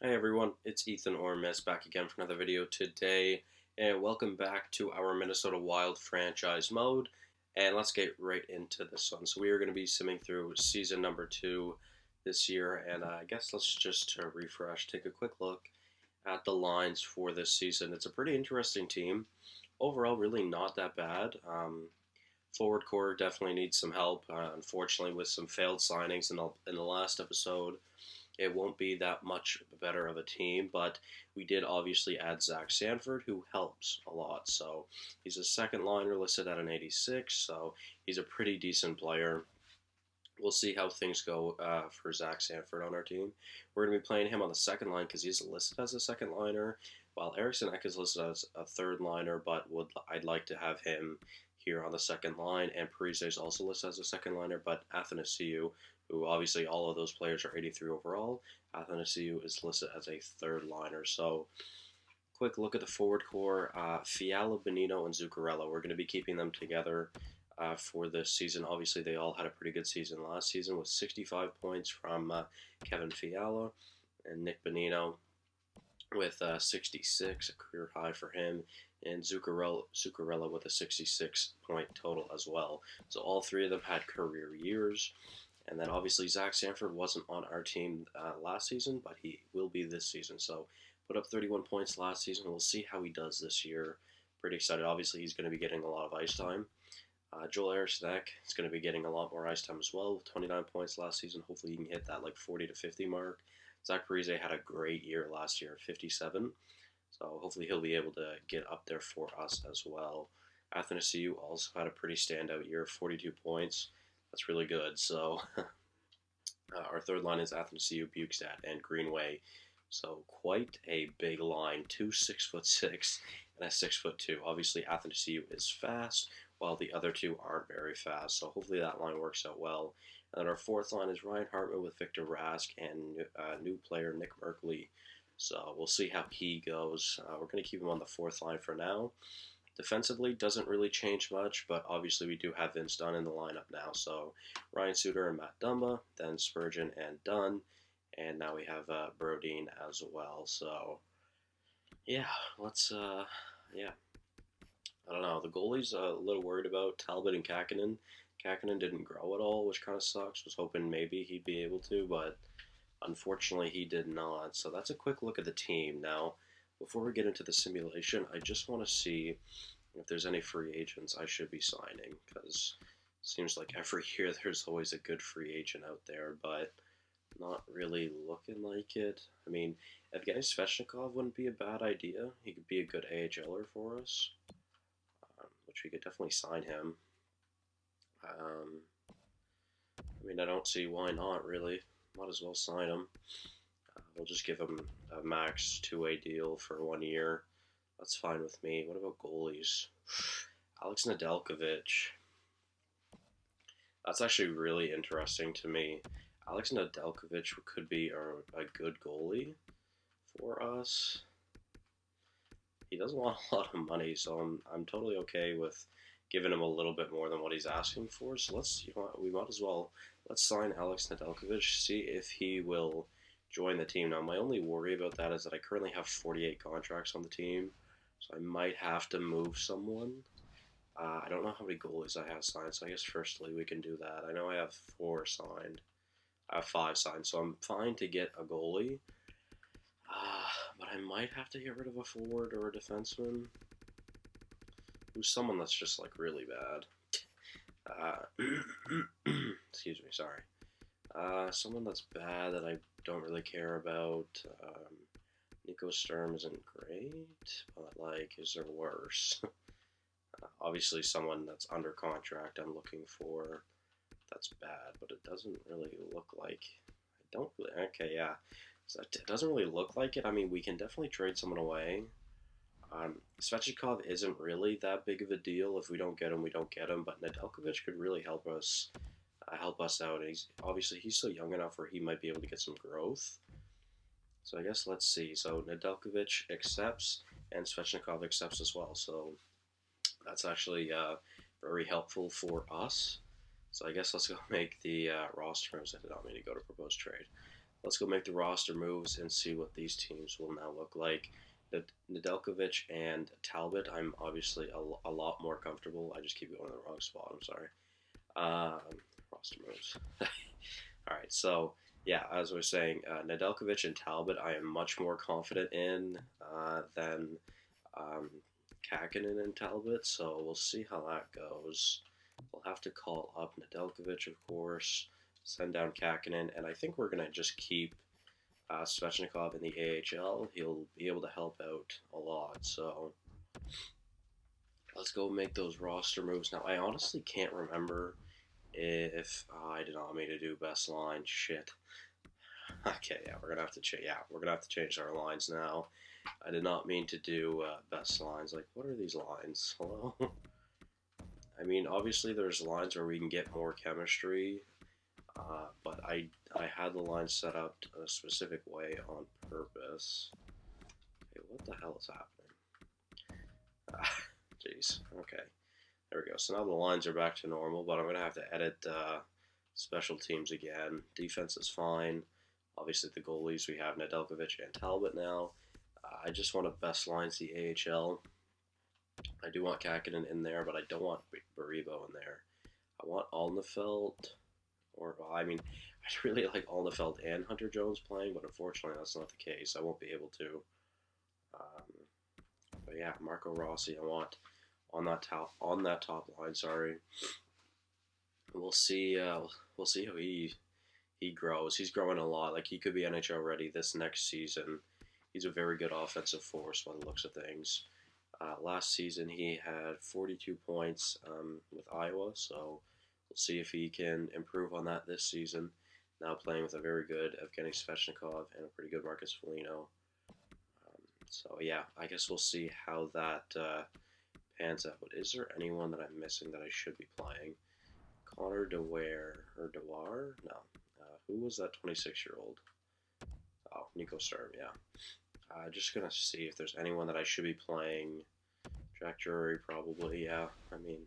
Hey everyone, it's Ethan Ormes back again for another video today, and welcome back to our Minnesota Wild franchise mode. And let's get right into this one. So we are going to be simming through season number 2 this year, and I guess let's just refresh, take a quick look at the lines for this season. It's a pretty interesting team. Overall, really not that bad. Forward core definitely needs some help. Unfortunately, with some failed signings in the last episode, it won't be that much better of a team, but we did obviously add Zach Sanford, who helps a lot. So he's a second liner listed at an 86, so he's a pretty decent player. We'll see how things go for Zach Sanford on our team. We're going to be playing him on the second line because he's listed as a second liner, while Eriksson Ek is listed as a third liner, but I'd like to have him here on the second line. And Parise is also listed as a second liner, but Athanasiou, who obviously all of those players are 83 overall, Athanasiou is listed as a third liner. So quick look at the forward core. Fiala, Bonino, and Zuccarello. We're going to be keeping them together for this season. Obviously, they all had a pretty good season last season with 65 points from Kevin Fiala and Nick Bonino with 66, a career high for him, and Zuccarello with a 66-point total as well. So all three of them had career years. And then obviously Zach Sanford wasn't on our team last season, but he will be this season. So put up 31 points last season. We'll see how he does this year. Pretty excited. Obviously, he's going to be getting a lot of ice time. Joel Eriksson Ek is going to be getting a lot more ice time as well with 29 points last season. Hopefully he can hit that like 40 to 50 mark. Zach Parise had a great year last year at 57. So hopefully he'll be able to get up there for us as well. Athanasiou also had a pretty standout year, 42 points. That's really good. So our third line is Athanasiou, Bukestad, and Greenway. So quite a big line, two 6'6" and a 6'2". Obviously Athanasiou is fast, while the other two aren't very fast. So hopefully that line works out well. And then our fourth line is Ryan Hartman with Victor Rask and new player Nick Merkley. So we'll see how he goes. We're going to keep him on the fourth line for now. Defensively, doesn't really change much, but obviously we do have Vince Dunn in the lineup now. So Ryan Suter and Matt Dumba, then Spurgeon and Dunn, and now we have Brodin as well. So yeah, let's yeah. I don't know. The goalie's a little worried about Talbot and Kakinen. Kakinen didn't grow at all, which kind of sucks. Was hoping maybe he'd be able to, but unfortunately he did not. So that's a quick look at the team. Now, before we get into the simulation, I just want to see if there's any free agents I should be signing, because it seems like every year there's always a good free agent out there, but not really looking like it. I mean, Evgeny Svechnikov wouldn't be a bad idea. He could be a good AHLer for us, which we could definitely sign him. I mean, I don't see why not, really. Might as well sign him. We'll just give him a max two-way deal for 1 year. That's fine with me. What about goalies? Alex Nedeljkovic. That's actually really interesting to me. Alex Nedeljkovic could be a good goalie for us. He doesn't want a lot of money, so I'm totally okay with giving him a little bit more than what he's asking for. So we might as well sign Alex Nedeljkovic, see if he will join the team. Now, my only worry about that is that I currently have 48 contracts on the team, so I might have to move someone. I don't know how many goalies I have signed, so I guess firstly we can do that. I know I have 4 signed. I have 5 signed, so I'm fine to get a goalie. But I might have to get rid of a forward or a defenseman. Who's someone that's just like really bad. Excuse me, sorry. Someone that's bad that I don't really care about. Nico Sturm isn't great, but like, is there worse? Obviously, someone that's under contract I'm looking for that's bad, but it doesn't really look like. Okay, yeah. So it doesn't really look like it. I mean, we can definitely trade someone away. Svechnikov isn't really that big of a deal. If we don't get him, we don't get him. But Nedeljkovic could really help us out. And he's still young enough where he might be able to get some growth. So I guess let's see. So Nedeljkovic accepts, and Svechnikov accepts as well. So that's actually very helpful for us. So I guess let's go make the roster terms. I did not mean to go to proposed trade. let's go make the roster moves and see what these teams will now look like. Nedeljkovic and Talbot, I'm obviously a lot more comfortable. I just keep going in the wrong spot. I'm sorry. Roster moves. All right, so yeah, as I was saying, Nedeljkovic and Talbot, I am much more confident in than Kakinen and Talbot. So we'll see how that goes. We'll have to call up Nedeljkovic, of course, send down Kakinen, and I think we're gonna just keep Svechnikov in the AHL. He'll be able to help out a lot. So let's go make those roster moves. Now, I honestly can't remember if I did not mean to do best line. Shit. Okay, yeah, we're gonna have to change our lines now. I did not mean to do best lines. Like, what are these lines? Hello. I mean, obviously there's lines where we can get more chemistry, but I had the line set up a specific way on purpose. Okay, what the hell is happening? Jeez. Okay. There we go. So now the lines are back to normal, but I'm going to have to edit special teams again. Defense is fine. Obviously, the goalies, we have Nedeljkovic and Talbot now. I just want to best lines the AHL. I do want Kakinen in there, but I don't want Baribo in there. I want Alnefeld, or, well, I mean, I'd really like Alnefeld and Hunter Jones playing, but unfortunately that's not the case. I won't be able to. But yeah, Marco Rossi, I want on that top line. Sorry. We'll see. We'll see how he grows. He's growing a lot. Like, he could be NHL ready this next season. He's a very good offensive force by the looks of things. Last season he had 42 points with Iowa, so we'll see if he can improve on that this season. Now playing with a very good Evgeny Svechnikov and a pretty good Marcus Foligno. So yeah, I guess we'll see how that pans out. But is there anyone that I'm missing that I should be playing? Connor Dewar? No. Who was that 26-year-old? Oh, Nico Sturm, yeah. Just going to see if there's anyone that I should be playing. Jack Drury, probably, yeah. I mean,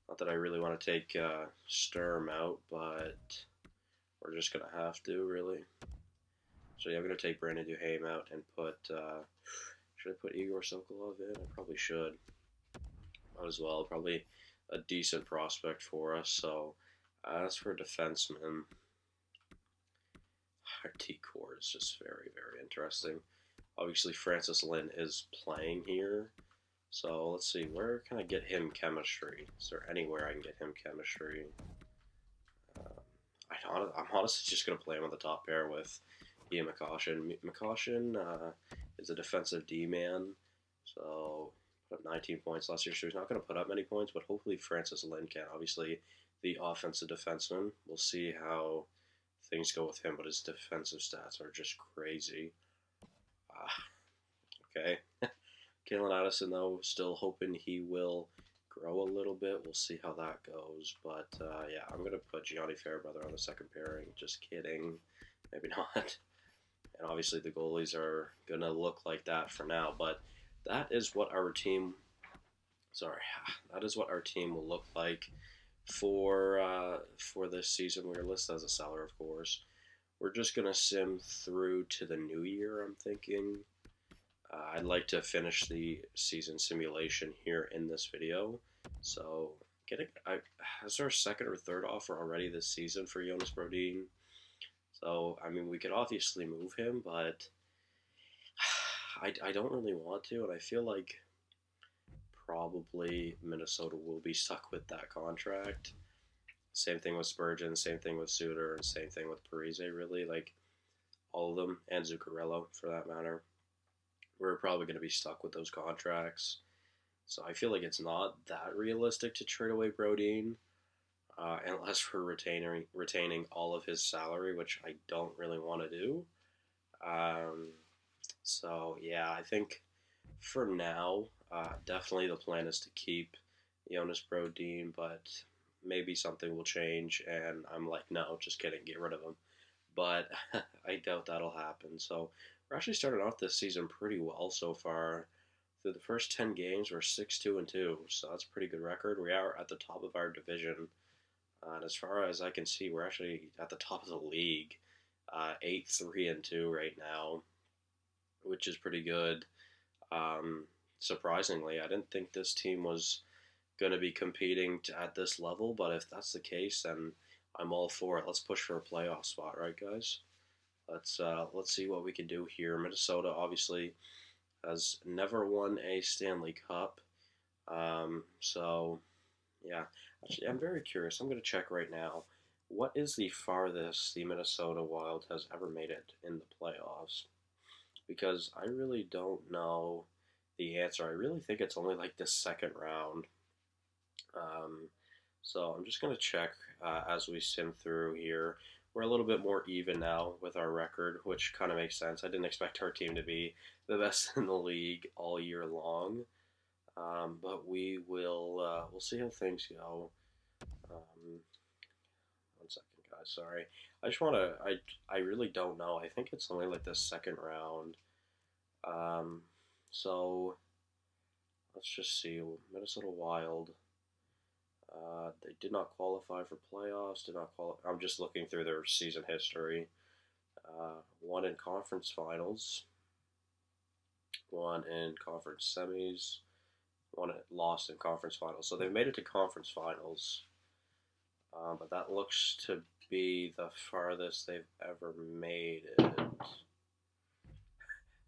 not that I really want to take Sturm out, but we're just going to have to, really. So yeah, I'm going to take Brandon Duhaime out and put, should I put Igor Sokolov in? I probably should. Might as well. Probably a decent prospect for us. So as for defensemen, our T-core is just very, very interesting. Obviously, Francis Lynn is playing here. So let's see, where can I get him chemistry? Is there anywhere I can get him chemistry? I'm honestly just going to play him on the top pair with Ian McCoshen. McCoshen is a defensive D-man, so put up 19 points last year, so he's not going to put up many points, but hopefully Francis Lynn can. Obviously, the offensive defenseman. We'll see how things go with him, but his defensive stats are just crazy. Okay. Kalen Addison, though, still hoping he will grow a little bit. We'll see how that goes. But, yeah, I'm going to put Gianni Fairbrother on the second pairing. Just kidding. Maybe not. And obviously the goalies are going to look like that for now. But that is what our team... Sorry. That is what our team will look like for this season. We're listed as a seller, of course. We're just going to sim through to the new year, I'm thinking. I'd like to finish the season simulation here in this video. So, is there a second or third offer already this season for Jonas Brodin? So, I mean, we could obviously move him, but I don't really want to, and I feel like probably Minnesota will be stuck with that contract. Same thing with Spurgeon, same thing with Suter, and same thing with Parise, really. Like, all of them, and Zuccarello, for that matter. We're probably going to be stuck with those contracts. So I feel like it's not that realistic to trade away Brodin, unless we're retaining all of his salary, which I don't really want to do. So, yeah, I think for now, definitely the plan is to keep Jonas Brodin, but maybe something will change, and I'm like, no, just kidding, get rid of him. But I doubt that'll happen. So we're actually starting off this season pretty well so far. Through the first 10 games, we're 6-2-2, so that's a pretty good record. We are at the top of our division, and as far as I can see, we're actually at the top of the league. 8-3-2 right now, which is pretty good. Surprisingly, I didn't think this team was going to be competing at this level, but if that's the case, then I'm all for it. Let's push for a playoff spot, right, guys? Let's see what we can do here. Minnesota obviously has never won a Stanley Cup, so yeah. Actually, I'm very curious. I'm going to check right now. What is the farthest the Minnesota Wild has ever made it in the playoffs? Because I really don't know the answer. I really think it's only like the second round. Um, so I'm just going to check as we sim through here. We're a little bit more even now with our record, which kind of makes sense. I didn't expect our team to be the best in the league all year long, but we'll see how things go. Um, 1 second, guys. Sorry. I just want to. I really don't know. I think it's only like the second round. Um, so let's just see. Minnesota Wild. They did not qualify for playoffs. Did not qualify. I'm just looking through their season history. Won in conference finals. Won in conference semis. Lost in conference finals. So they've made it to conference finals. But that looks to be the farthest they've ever made it.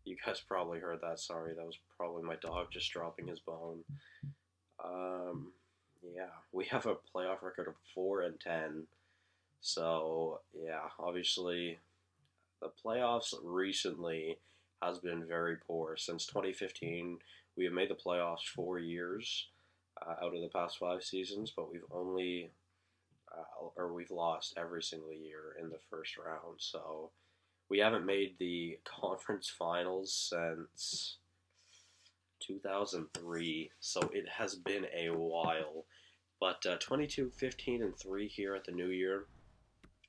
You guys probably heard that. Sorry, that was probably my dog just dropping his bone. Yeah, we have a playoff record of 4-10. So yeah, obviously the playoffs recently has been very poor. Since 2015, we have made the playoffs 4 years out of the past 5 seasons, but we've lost every single year in the first round. So we haven't made the conference finals since 2003. So it has been a while. But 22, 15, and 3 here at the new year,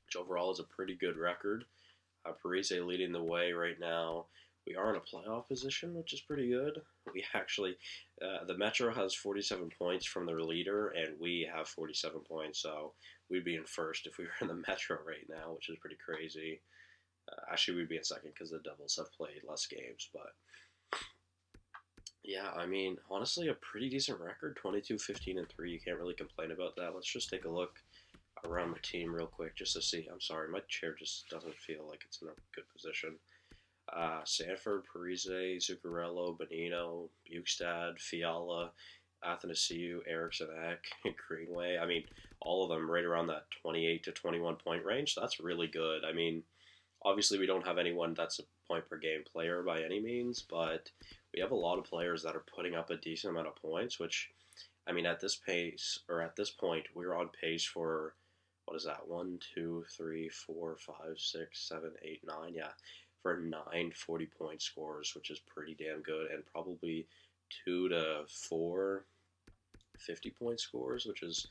which overall is a pretty good record. Parise leading the way right now. We are in a playoff position, which is pretty good. We actually, the Metro has 47 points from their leader, and we have 47 points, so we'd be in first if we were in the Metro right now, which is pretty crazy. Actually, we'd be in second because the Devils have played less games, but yeah, I mean, honestly, a pretty decent record, 22, 15, and 3. You can't really complain about that. Let's just take a look around my team real quick just to see. I'm sorry, my chair just doesn't feel like it's in a good position. Sanford, Parise, Zuccarello, Bonino, Bukestad, Fiala, Athanasiou, Eriksson Ek, Greenway. I mean, all of them right around that 28 to 21 point range. That's really good. I mean, obviously we don't have anyone that's a point per game player by any means, but we have a lot of players that are putting up a decent amount of points, which, I mean, at this pace, or at this point, we're on pace for, what is that, 1, 2, 3, 4, 5, 6, 7, 8, 9, yeah, for 9 40-point scores, which is pretty damn good, and probably 2 to 4 50-point scores, which is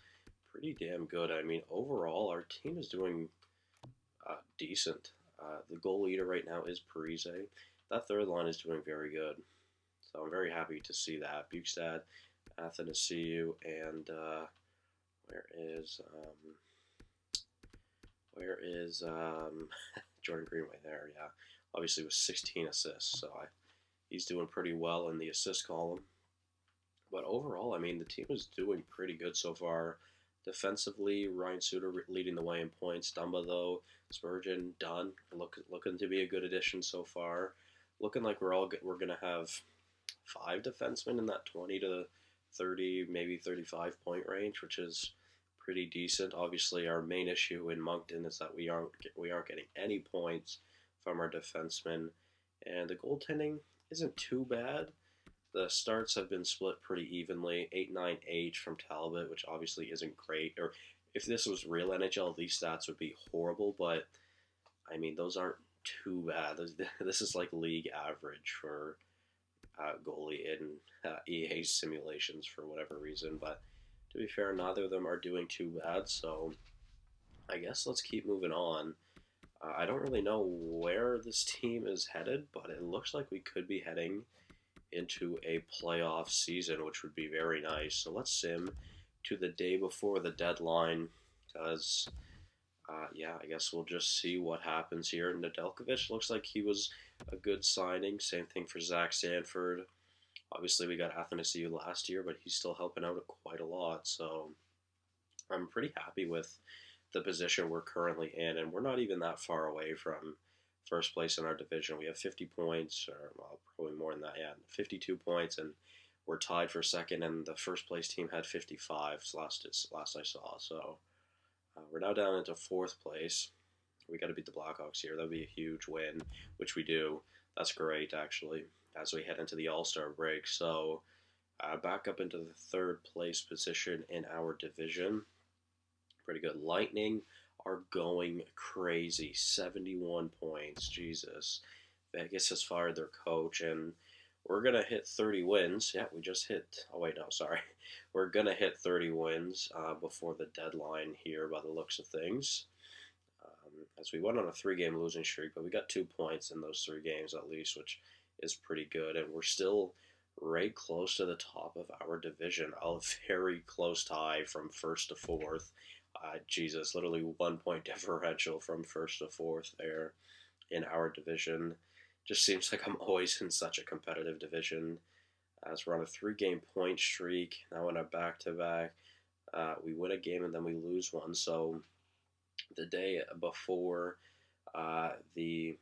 pretty damn good. I mean, overall, our team is doing decent. The goal leader right now is Parise. That third line is doing very good. So I'm very happy to see that. Bukestad, Athanasiou, and where is Jordan Greenway there? Yeah, obviously with 16 assists, so he's doing pretty well in the assist column. But overall, I mean, the team is doing pretty good so far. Defensively, Ryan Suter leading the way in points. Dumba, though, Spurgeon, Dunn, looking to be a good addition so far. Looking like we're going to have 5 defensemen in that 20 to 30, maybe 35 point range, which is pretty decent. Obviously, our main issue in Moncton is that we aren't getting any points from our defensemen, and the goaltending isn't too bad. The starts have been split pretty evenly. 8-9-8 from Talbot, which obviously isn't great. Or if this was real NHL, these stats would be horrible. But I mean, those aren't too bad. This is like league average for goalie in EA simulations for whatever reason. But to be fair, neither of them are doing too bad. So I guess let's keep moving on. I don't really know where this team is headed, but it looks like we could be heading into a playoff season, which would be very nice. So let's sim to the day before the deadline, because Yeah, I guess we'll just see what happens here. Nedeljkovic looks like he was a good signing. Same thing for Zach Sanford. Obviously, we got Athanasiou last year, but he's still helping out quite a lot. So I'm pretty happy with the position we're currently in, and we're not even that far away from first place in our division. We have 50 points, or well, probably more than that. Yeah, 52 points, and we're tied for second. And the first place team had 55 last I saw. So we're now down into fourth place. We got to beat the Blackhawks here. That'd be a huge win, which we do. That's great, actually, as we head into the All-Star break. So back up into the third place position in our division. Pretty good. Lightning are going crazy. 71 points. Jesus. Vegas has fired their coach, and we're going to hit 30 wins. Yeah, we just hit. Oh, wait, no, sorry. We're going to hit 30 wins before the deadline here by the looks of things. As we went on a 3-game losing streak, but we got 2 points in those 3 games at least, which is pretty good. And we're still right close to the top of our division. A very close tie from first to fourth. Jesus, literally 1 point differential from first to fourth there in our division. Just seems like I'm always in such a competitive division. As we're on a 3-game point streak, now in a back-to-back, we win a game and then we lose one. So the day before the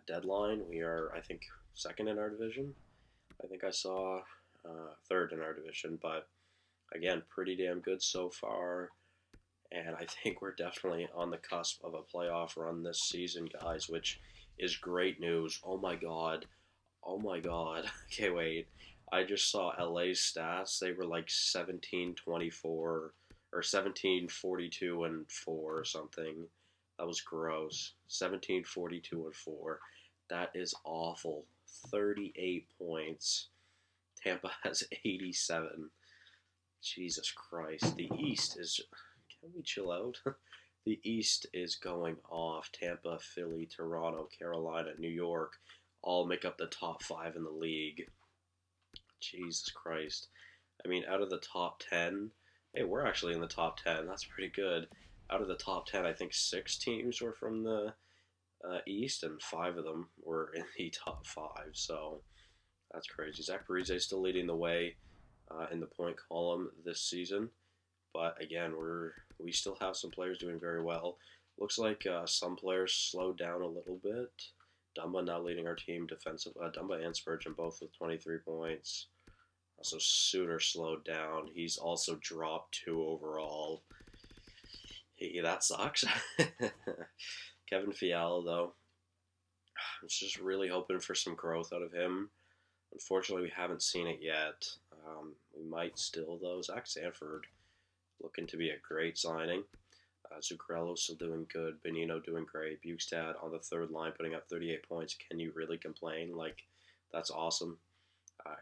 deadline, we are, I think, second in our division. I think I saw third in our division, but again, pretty damn good so far. And I think we're definitely on the cusp of a playoff run this season, guys, which is great news. Oh my god. Oh my god. Okay, wait. I just saw LA's stats. They were like 17-24 or 17-42 and 4 or something. That was gross. 17-42 and 4. That is awful. 38 points. Tampa has 87. Jesus Christ. The East is... Can we chill out? The East is going off. Tampa, Philly, Toronto, Carolina, New York all make up the top 5 in the league. Jesus Christ. I mean, out of the top 10, hey, we're actually in the top 10. That's pretty good. Out of the top 10, I think 6 teams were from the East, and 5 of them were in the top 5. So that's crazy. Zach Parise is still leading the way in the point column this season. But again, we still have some players doing very well. Looks like some players slowed down a little bit. Dumba now leading our team defensive. Dumba and Spurgeon both with 23 points. Also, Suter slowed down. He's also dropped 2 overall. That sucks. Kevin Fiala, though, I'm just really hoping for some growth out of him. Unfortunately, we haven't seen it yet. We might still, though. Zach Sanford looking to be a great signing. Zuccarello still doing good. Benino doing great. Bukestad on the third line putting up 38 points. Can you really complain? Like, that's awesome.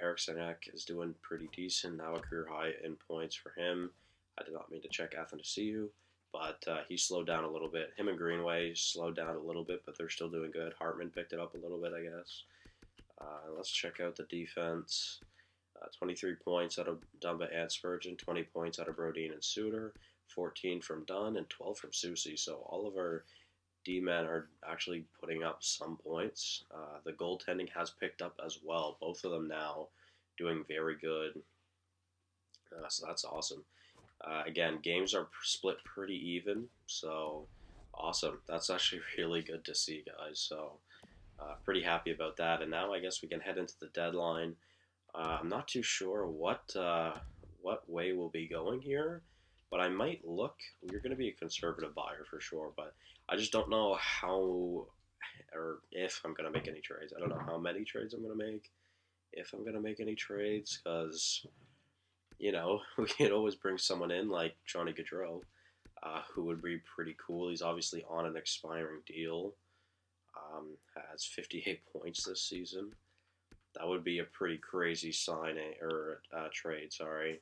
Eric Senek is doing pretty decent. Now a career high in points for him. I did not mean to check Athanasiou, but he slowed down a little bit. Him and Greenway slowed down a little bit, but they're still doing good. Hartman picked it up a little bit, I guess. Let's check out the defense. 23 points out of Dumba and Spurgeon, 20 points out of Brodin and Suter, 14 from Dunn, and 12 from Soucy. So all of our D-men are actually putting up some points. The goaltending has picked up as well. Both of them now doing very good. So that's awesome. Again, games are split pretty even, so awesome. That's actually really good to see, guys. So pretty happy about that. And now I guess we can head into the deadline. I'm not too sure what way we'll be going here, but I might look. We're going to be a conservative buyer for sure, but I just don't know how or if I'm going to make any trades. I don't know how many trades I'm going to make, if I'm going to make any trades, because, you know, we can always bring someone in like Johnny Gaudreau, who would be pretty cool. He's obviously on an expiring deal, has 58 points this season. That would be a pretty crazy signing or trade. Sorry,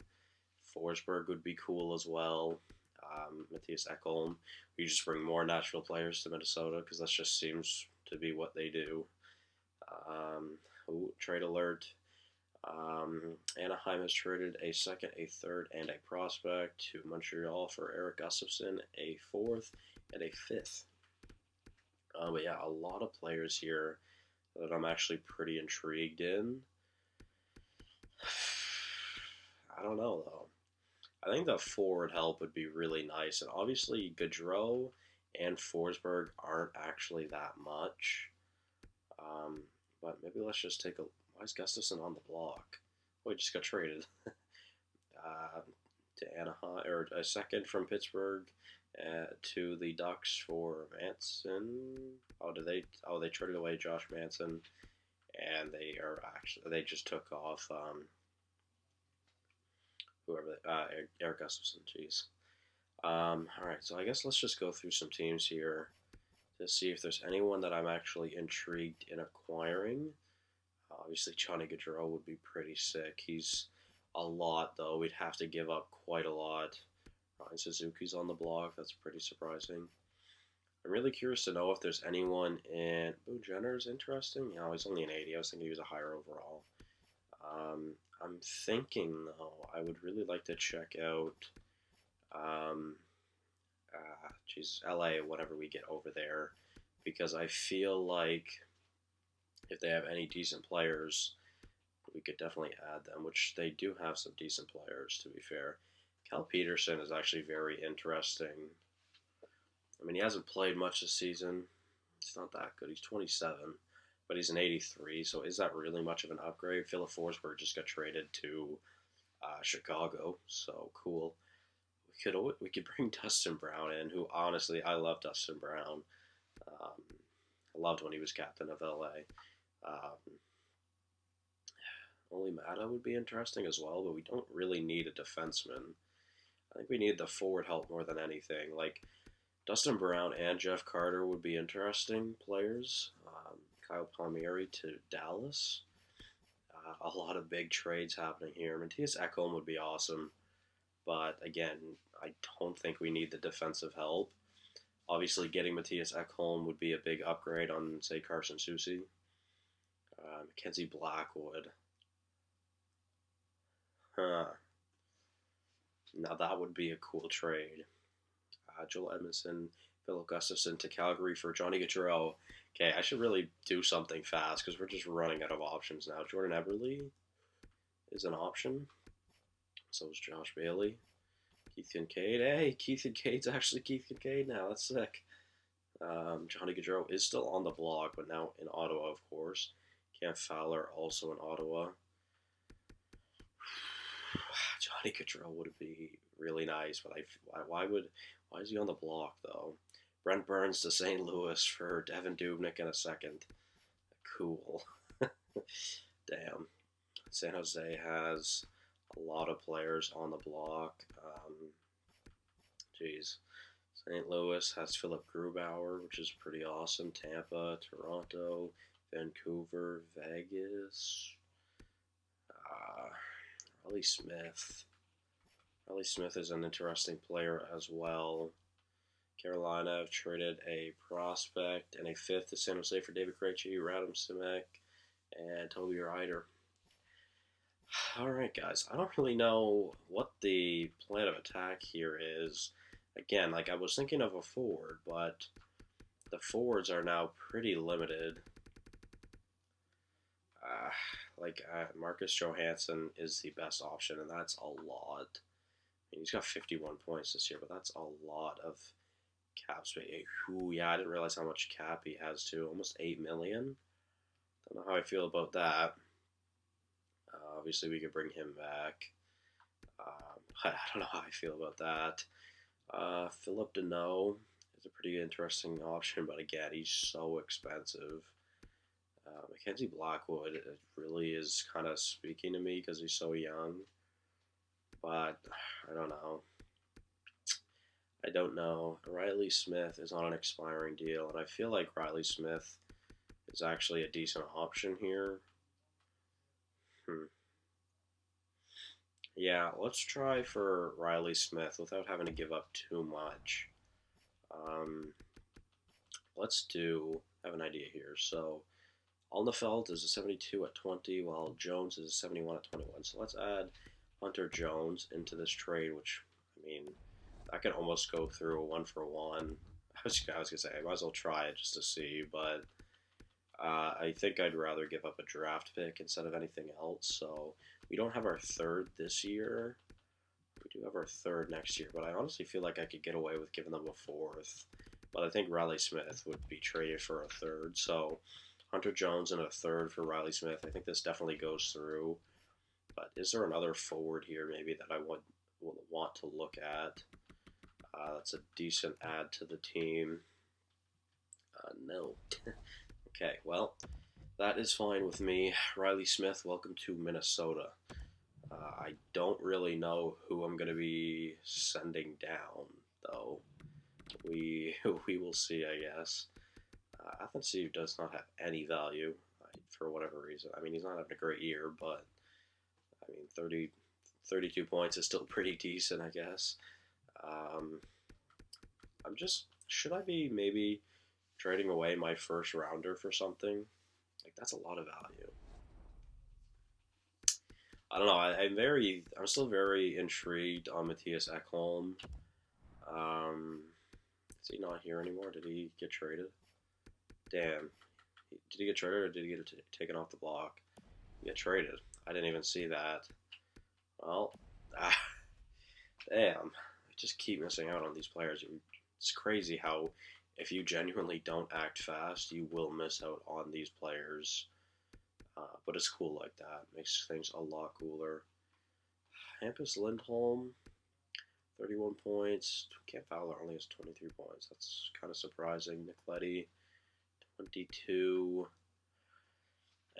Forsberg would be cool as well. Matthias Ekholm. We just bring more Nashville players to Minnesota because that just seems to be what they do. Trade alert. Anaheim has traded a second, a third, and a prospect to Montreal for Eric Gustafson, a fourth, and a fifth. But yeah, a lot of players here that I'm actually pretty intrigued in. I don't know, though. I think the forward help would be really nice. And obviously, Gaudreau and Forsberg aren't actually that much. But maybe let's just take a... Why is Gustafson on the block? Oh, he just got traded to Anaheim, or a second from Pittsburgh to the Ducks for Manson. Oh, they traded away Josh Manson, and they just took off whoever Eric Gustafson. Jeez. All right, so I guess let's just go through some teams here to see if there's anyone that I'm actually intrigued in acquiring. Obviously, Johnny Gaudreau would be pretty sick. He's a lot, though. We'd have to give up quite a lot. Ryan Suzuki's on the block. That's pretty surprising. I'm really curious to know if there's anyone in... Boo Jenner's interesting. Yeah, he's only an 80. I was thinking he was a higher overall. I'm thinking, though, I would really like to check out... LA, whatever we get over there. Because I feel like if they have any decent players, we could definitely add them, which they do have some decent players, to be fair. Cal Peterson is actually very interesting. I mean, he hasn't played much this season. He's not that good. He's 27, but he's an 83, so is that really much of an upgrade? Philip Forsberg just got traded to Chicago, so cool. We could bring Dustin Brown in, who honestly, I love Dustin Brown. I loved when he was captain of LA. Only Mata would be interesting as well, but we don't really need a defenseman. I think we need the forward help more than anything. Like, Dustin Brown and Jeff Carter would be interesting players. Kyle Palmieri to Dallas. A lot of big trades happening here. Matthias Ekholm would be awesome. But again, I don't think we need the defensive help. Obviously, getting Matthias Ekholm would be a big upgrade on, say, Carson Soucy. Mackenzie Blackwood. Now that would be a cool trade. Joel Edmondson, Philip Gustafson to Calgary for Johnny Gaudreau. Okay, I should really do something fast because we're just running out of options now. Jordan Eberle is an option. So is Josh Bailey. Keith Kincaid. Hey, Keith Kincaid's actually Keith Kincaid now. That's sick. Johnny Gaudreau is still on the block, but now in Ottawa, of course. Cam Fowler also in Ottawa. Johnny Gaudreau would be really nice, but why is he on the block though? Brent Burns to St. Louis for Devin Dubnyk in a second. Cool. Damn. San Jose has a lot of players on the block. Jeez. St. Louis has Philip Grubauer, which is pretty awesome. Tampa, Toronto, Vancouver, Vegas. Riley Smith. Riley Smith is an interesting player as well. Carolina have traded a prospect and a fifth to San Jose for David Krejci, Radim Simek, and Toby Ryder. Alright, guys. I don't really know what the plan of attack here is. Again, like I was thinking of a forward, but the forwards are now pretty limited. Marcus Johansson is the best option, and that's a lot. I mean, he's got 51 points this year, but that's a lot of cap space. Ooh, yeah, I didn't realize how much cap he has, too. Almost $8 million. Don't know how I feel about that. Obviously, we could bring him back. I don't know how I feel about that. Philip Deneau is a pretty interesting option, but again, he's so expensive. Mackenzie Blackwood, it really is kind of speaking to me because he's so young. But I don't know. Riley Smith is on an expiring deal, and I feel like Riley Smith is actually a decent option here. Yeah, let's try for Riley Smith without having to give up too much. I have an idea here. So Alnefeld is a 72 at 20, while Jones is a 71 at 21. So let's add Hunter Jones into this trade, which, I mean, I can almost go through a 1-for-1. I was going to say, I might as well try it just to see, but I think I'd rather give up a draft pick instead of anything else. So we don't have our third this year. We do have our third next year, but I honestly feel like I could get away with giving them a fourth. But I think Riley Smith would be traded for a third. So Hunter Jones and a third for Riley Smith. I think this definitely goes through. But is there another forward here maybe that I would want to look at? That's a decent add to the team. No. Okay, well, that is fine with me. Riley Smith, welcome to Minnesota. I don't really know who I'm going to be sending down, though. We will see, I guess. Athanasiou does not have any value for whatever reason. I mean, he's not having a great year, but I mean, 32 points is still pretty decent, I guess. Should I be maybe trading away my first rounder for something? Like, that's a lot of value. I don't know. I'm still very intrigued on Matthias Ekholm. Is he not here anymore? Did he get traded? Damn. Did he get traded or did he get taken off the block? He got traded. I didn't even see that. Well, damn. I just keep missing out on these players. It's crazy how if you genuinely don't act fast, you will miss out on these players. But it's cool like that. Makes things a lot cooler. Hampus Lindholm, 31 points. Cam Fowler only has 23 points. That's kind of surprising. Nick Leddy, 22.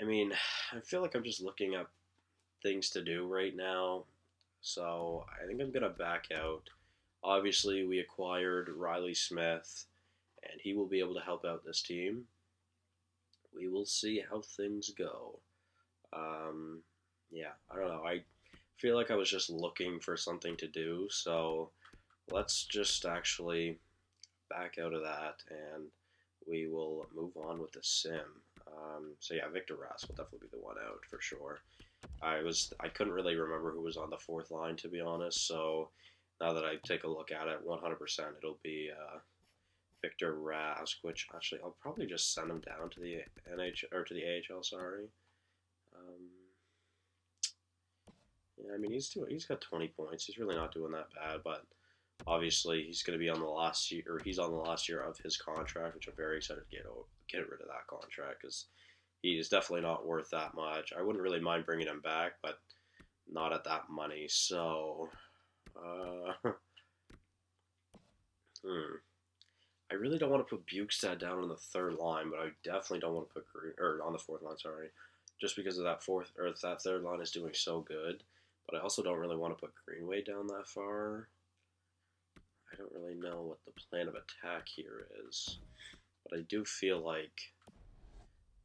I mean, I feel like I'm just looking at things to do right now. So I think I'm going to back out. Obviously, we acquired Riley Smith, and he will be able to help out this team. We will see how things go. Yeah, I don't know. I feel like I was just looking for something to do, so let's just actually back out of that, and we will move on with the sim. So yeah, Victor Rask will definitely be the one out for sure. I couldn't really remember who was on the fourth line, to be honest, so now that I take a look at it, 100% it'll be Victor Rask, which actually I'll probably just send him down to the NHL or to the AHL. Sorry. Yeah, I mean he's got 20 points. He's really not doing that bad, but obviously he's going to be on the last year, or he's on the last year of his contract, which I'm very excited to get rid of that contract because he is definitely not worth that much. I wouldn't really mind bringing him back, but not at that money. So, I really don't want to put Bukestad down on the third line, but I definitely don't want to put on the fourth line. Sorry, just because of that third line is doing so good. But I also don't really want to put Greenway down that far. I don't really know what the plan of attack here is, but I do feel like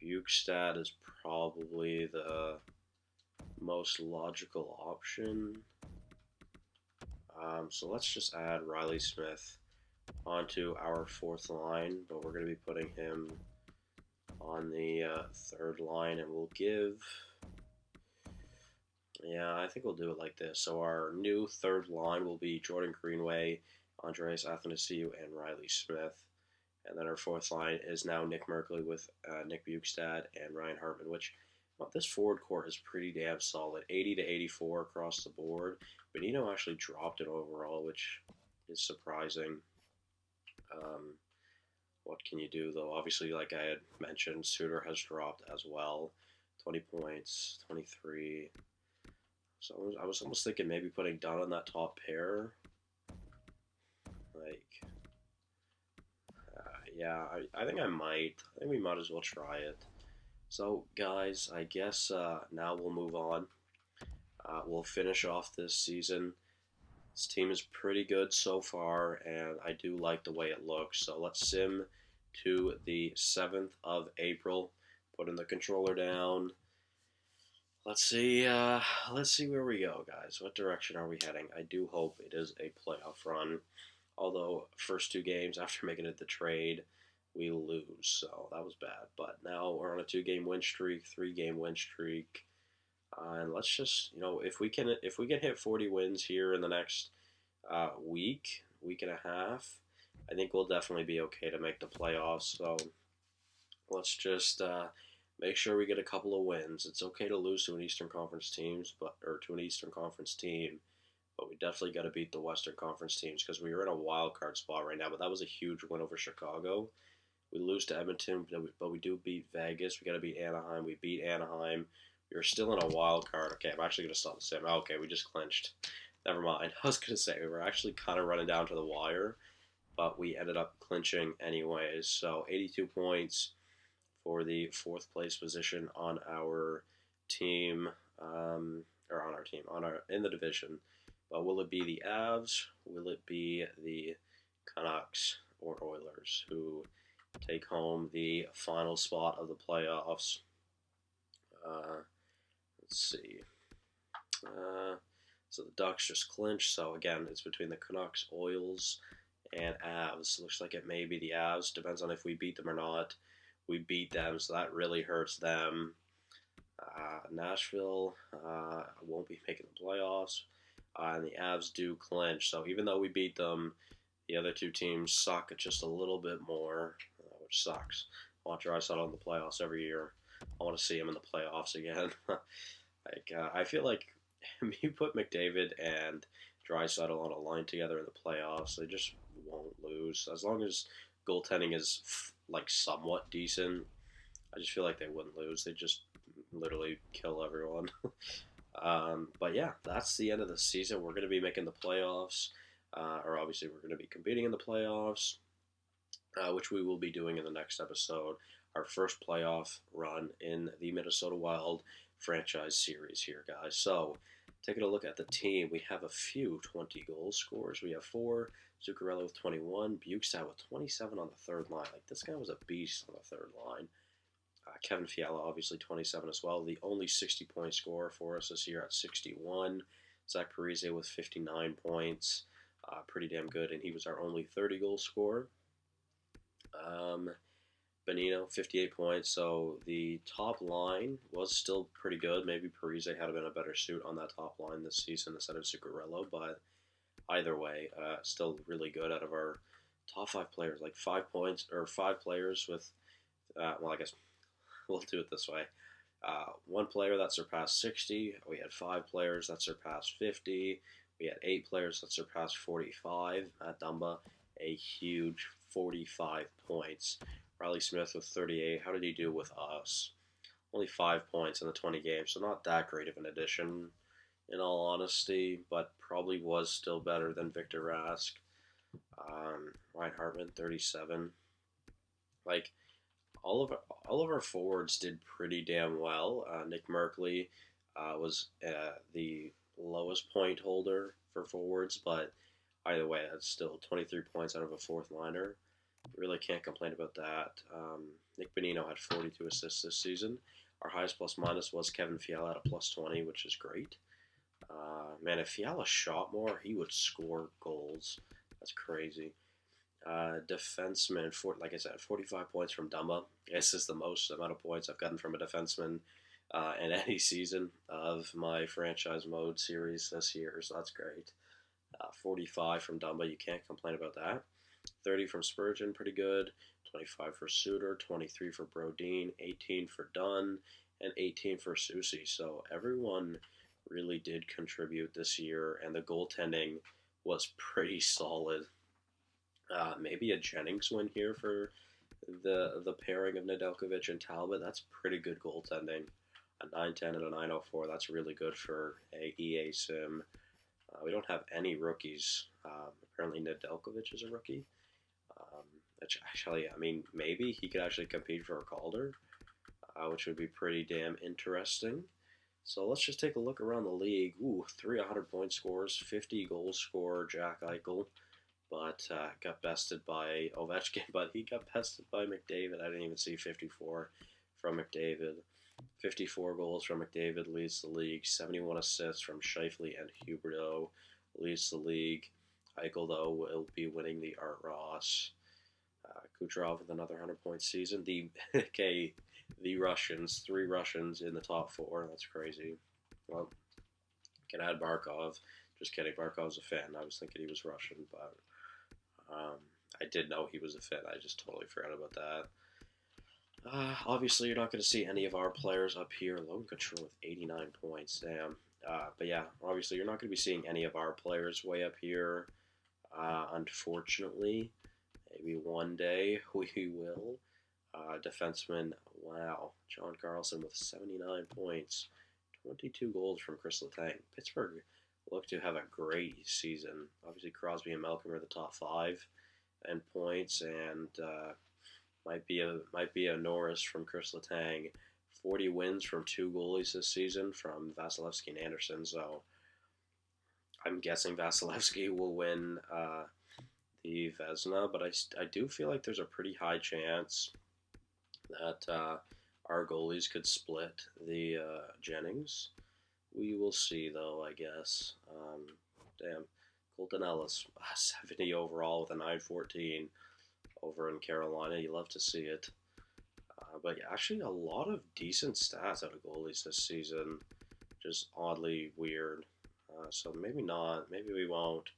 Bukestad is probably the most logical option. So let's just add Riley Smith onto our fourth line, but we're going to be putting him on the third line, and we'll give... Yeah, I think we'll do it like this. So our new third line will be Jordan Greenway, Andreas Athanasiou, and Riley Smith. And then our fourth line is now Nick Merkley with Nick Bukestad and Ryan Hartman, which this forward core is pretty damn solid. 80 to 84 across the board. Benito actually dropped it overall, which is surprising. What can you do, though? Obviously, like I had mentioned, Suter has dropped as well. 20 points, 23. So I was almost thinking maybe putting Dunn on that top pair. Like, yeah, I think I might. I think we might as well try it. So, guys, I guess now we'll move on. We'll finish off this season. This team is pretty good so far, and I do like the way it looks. So let's sim to the 7th of April. Putting the controller down. Let's see where we go, guys. What direction are we heading? I do hope it is a playoff run. Although, first two games after making it the trade, we lose. So that was bad. But now we're on a 2-game win streak, 3-game win streak. And let's just, if we can hit 40 wins here in the next week and a half, I think we'll definitely be okay to make the playoffs. So let's just make sure we get a couple of wins. It's okay to lose to an Eastern Conference to an Eastern Conference team, but we definitely got to beat the Western Conference teams because we are in a wild card spot right now. But that was a huge win over Chicago. We lose to Edmonton, but we do beat Vegas. We got to beat Anaheim. We beat Anaheim. We are still in a wild card. Okay, I'm actually going to stop the sim. Okay, we just clinched. Never mind. I was going to say we were actually kind of running down to the wire, but we ended up clinching anyways. So 82 points for the fourth place position on our team, or on our team, in the division. But will it be the Avs? Will it be the Canucks or Oilers who take home the final spot of the playoffs? Let's see. So the Ducks just clinched. So again, it's between the Canucks, Oils, and Avs. Looks like it may be the Avs. Depends on if we beat them or not. We beat them, so that really hurts them. Nashville won't be making the playoffs. And the Avs do clinch. So even though we beat them, the other two teams suck just a little bit more, which sucks. I want Draisaitl in the playoffs every year. I want to see him in the playoffs again. I feel like you put McDavid and Draisaitl on a line together in the playoffs, they just won't lose. As long as goaltending is somewhat decent, I just feel like they wouldn't lose. They just literally kill everyone. But yeah, that's the end of the season. We're going to be making the playoffs, or obviously we're going to be competing in the playoffs, which we will be doing in the next episode. Our first playoff run in the Minnesota Wild franchise series here, guys. So, taking a look at the team, we have a few 20-goal scorers. We have 4, Zuccarello with 21, Bukestad with 27 on the third line. This guy was a beast on the third line. Kevin Fiala, obviously 27 as well. The only 60-point scorer for us this year at 61. Zach Parise with 59 points. Pretty damn good, and he was our only 30-goal scorer. Bonino, 58 points. So the top line was still pretty good. Maybe Parise had been a better suit on that top line this season instead of Zuccarello, but either way, still really good out of our top 5 players. 5 points, or 5 players with, I guess we'll do it this way. 1 player that surpassed 60. We had 5 players that surpassed 50. We had 8 players that surpassed 45. Matt Dumba, a huge 45 points. Riley Smith with 38. How did he do with us? Only 5 points in the 20 games, so not that great of an addition, in all honesty, but probably was still better than Victor Rask. Ryan Hartman, 37. All of our forwards did pretty damn well. Nick Merkley was the lowest point holder for forwards, but either way, that's still 23 points out of a fourth liner. Really can't complain about that. Nick Bonino had 42 assists this season. Our highest plus minus was Kevin Fiala at a plus 20, which is great. Man, if Fiala shot more, he would score goals. That's crazy. Defenseman, like I said, 45 points from Dumba. This is the most amount of points I've gotten from a defenseman in any season of my franchise mode series this year, so that's great. 45 from Dumba, you can't complain about that. 30 from Spurgeon, pretty good. 25 for Suter, 23 for Brodin, 18 for Dunn, and 18 for Soucy. So everyone really did contribute this year, and the goaltending was pretty solid. Maybe a Jennings win here for the pairing of Nedeljkovic and Talbot. That's pretty good goaltending. A 910 and a 904. That's really good for a EA sim. We don't have any rookies. Apparently Nedeljkovic is a rookie. Which actually, maybe he could actually compete for a Calder, which would be pretty damn interesting. So let's just take a look around the league. 300-point scores, 50 goal scorer Jack Eichel, but got bested by Ovechkin, but he got bested by McDavid. I didn't even see 54 from McDavid. 54 goals from McDavid leads the league. 71 assists from Scheifele and Huberdeau leads the league. Eichel, though, will be winning the Art Ross. Kucherov with another 100-point season. The Russians, 3 Russians in the top 4. That's crazy. Well, can add Barkov. Just kidding. Barkov's a Finn. I was thinking he was Russian, but I did know he was a Finn. I just totally forgot about that. Obviously, you're not going to see any of our players up here. Logan Couture with 89 points. Damn. But yeah, obviously, you're not going to be seeing any of our players way up here. Unfortunately, maybe one day we will. Defenseman, wow. John Carlson with 79 points. 22 goals from Chris Letang. Pittsburgh look to have a great season. Obviously, Crosby and Malcolm are the top 5 in points, and might be a Norris from Chris Letang. 40 wins from 2 goalies this season from Vasilevsky and Anderson. So I'm guessing Vasilevsky will win the Vezina, but I do feel like there's a pretty high chance that our goalies could split the Jennings. We will see, though, I guess. Damn. Colton Ellis, 70 overall with a 914 over in Carolina. You love to see it. But yeah, actually, a lot of decent stats out of goalies this season. Just oddly weird. So maybe not. Maybe we won't.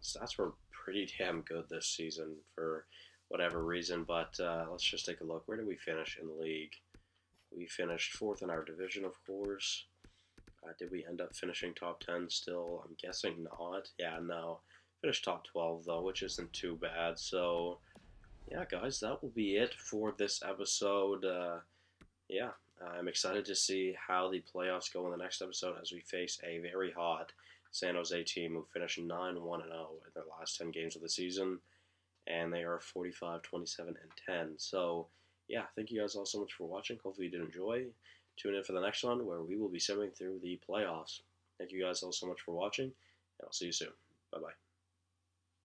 Stats were pretty damn good this season for whatever reason. But let's just take a look. Where did we finish in the league? We finished 4th in our division, of course. Did we end up finishing top 10 still? I'm guessing not. Yeah, no. Finished top 12, though, which isn't too bad. So, yeah, guys, that will be it for this episode. Yeah, I'm excited to see how the playoffs go in the next episode as we face a very hot San Jose team who finished 9-1-0 in their last 10 games of the season. And they are 45, 27, and 10. So, yeah, thank you guys all so much for watching. Hopefully you did enjoy. Tune in for the next one where we will be simming through the playoffs. Thank you guys all so much for watching, and I'll see you soon. Bye-bye.